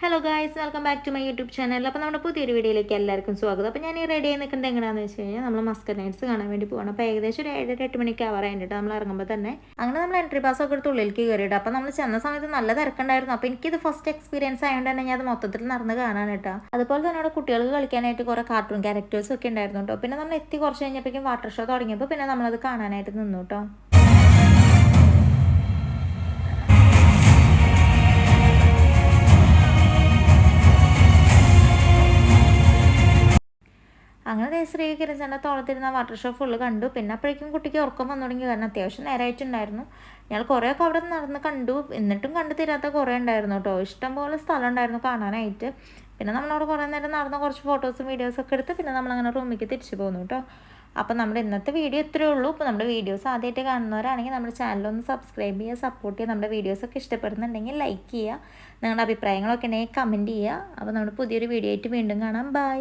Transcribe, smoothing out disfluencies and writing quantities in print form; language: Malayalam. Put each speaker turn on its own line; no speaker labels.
Hello guys, welcome back to my YouTube channel. അപ്പോൾ നമ്മുടെ പുതിയൊരു വീഡിയോയിലേക്ക് എല്ലാവർക്കും സ്വാഗതം. അപ്പോൾ ഞാൻ ഈ റെഡി ആയി നിൽക്കുന്നത് എങ്ങനെയാണെന്ന് വെച്ച് കഴിഞ്ഞാൽ നമ്മൾ മസ്കറ്റ് നൈറ്റ്സ് കാണാൻ വേണ്ടി പോകണം. അപ്പോൾ ഏകദേശം ഒരു 7-8 മണിക്ക് ആവാറായിട്ട് നമ്മൾ ഇറങ്ങുമ്പോൾ തന്നെ അങ്ങനെ നമ്മൾ എൻട്രി പാസ് ഒക്കെ എടുത്ത് ഉള്ളിലേക്ക് കയറിയിട്ട് അപ്പോൾ നമ്മൾ ചെന്ന സമയത്ത് നല്ല തിരക്കുണ്ടായിരുന്നു. അപ്പോൾ എനിക്കിത് ഫസ്റ്റ് എക്സ്പീരിയൻസ് ആയതുകൊണ്ട് തന്നെ ഞാൻ അത് മൊത്തത്തിൽ നടന്ന് കാണാൻ കേട്ടോ. അതുപോലെ തന്നെ അവിടെ കുട്ടികൾക്ക് കളിക്കാനായിട്ട് കുറേ കാർട്ടൂൺ ക്യാരക്ടേഴ്സ് ഒക്കെ ഉണ്ടായിരുന്നു കേട്ടോ. പിന്നെ നമ്മൾ എത്തി കുറച്ച് കഴിഞ്ഞപ്പോഴേക്കും വാട്ടർ ഷോ തുടങ്ങിയപ്പോൾ പിന്നെ നമ്മളത് കാണാനായിട്ട് നിന്നു കേട്ടോ. അങ്ങനെ ശ്രീ കിരൺചേട്ടൻ്റെ തോളത്തിരുന്ന വാട്ടർ ഷോ ഫുള്ള് കണ്ടു. പിന്നെ അപ്പോഴേക്കും കുട്ടിക്ക് ഉറക്കം വന്നു തുടങ്ങി, കാരണം അത്യാവശ്യം നേരമായിട്ടുണ്ടായിരുന്നു. ഞങ്ങൾ കുറേയൊക്കെ അവിടെ നടന്ന് കണ്ടു, എന്നിട്ടും കണ്ടു തീരാത്ത കുറേ ഉണ്ടായിരുന്നു കേട്ടോ. ഇഷ്ടംപോലെ സ്ഥലം ഉണ്ടായിരുന്നു കാണാനായിട്ട്. പിന്നെ നമ്മളവിടെ കുറേ നേരം നടന്ന കുറച്ച് ഫോട്ടോസും വീഡിയോസും ഒക്കെ എടുത്ത് പിന്നെ നമ്മളങ്ങനെ റൂമിലേക്ക് തിരിച്ചു പോകുന്നു കേട്ടോ. അപ്പോൾ നമ്മുടെ ഇന്നത്തെ വീഡിയോ ഇത്രയേ ഉള്ളൂ. ഇപ്പോൾ നമ്മുടെ വീഡിയോസ് ആദ്യമായിട്ട് കാണുന്നവരാണെങ്കിൽ നമ്മുടെ ചാനലൊന്ന് സബ്സ്ക്രൈബ് ചെയ്യുക, സപ്പോർട്ട് ചെയ്യുക. നമ്മുടെ വീഡിയോസൊക്കെ ഇഷ്ടപ്പെടുന്നുണ്ടെങ്കിൽ ലൈക്ക് ചെയ്യുക, നിങ്ങളുടെ അഭിപ്രായങ്ങളൊക്കെ ഉണ്ടെങ്കിൽ കമൻറ്റ് ചെയ്യുക. അപ്പോൾ നമ്മുടെ പുതിയൊരു വീഡിയോ ആയിട്ട് വീണ്ടും കാണാം. ബൈ.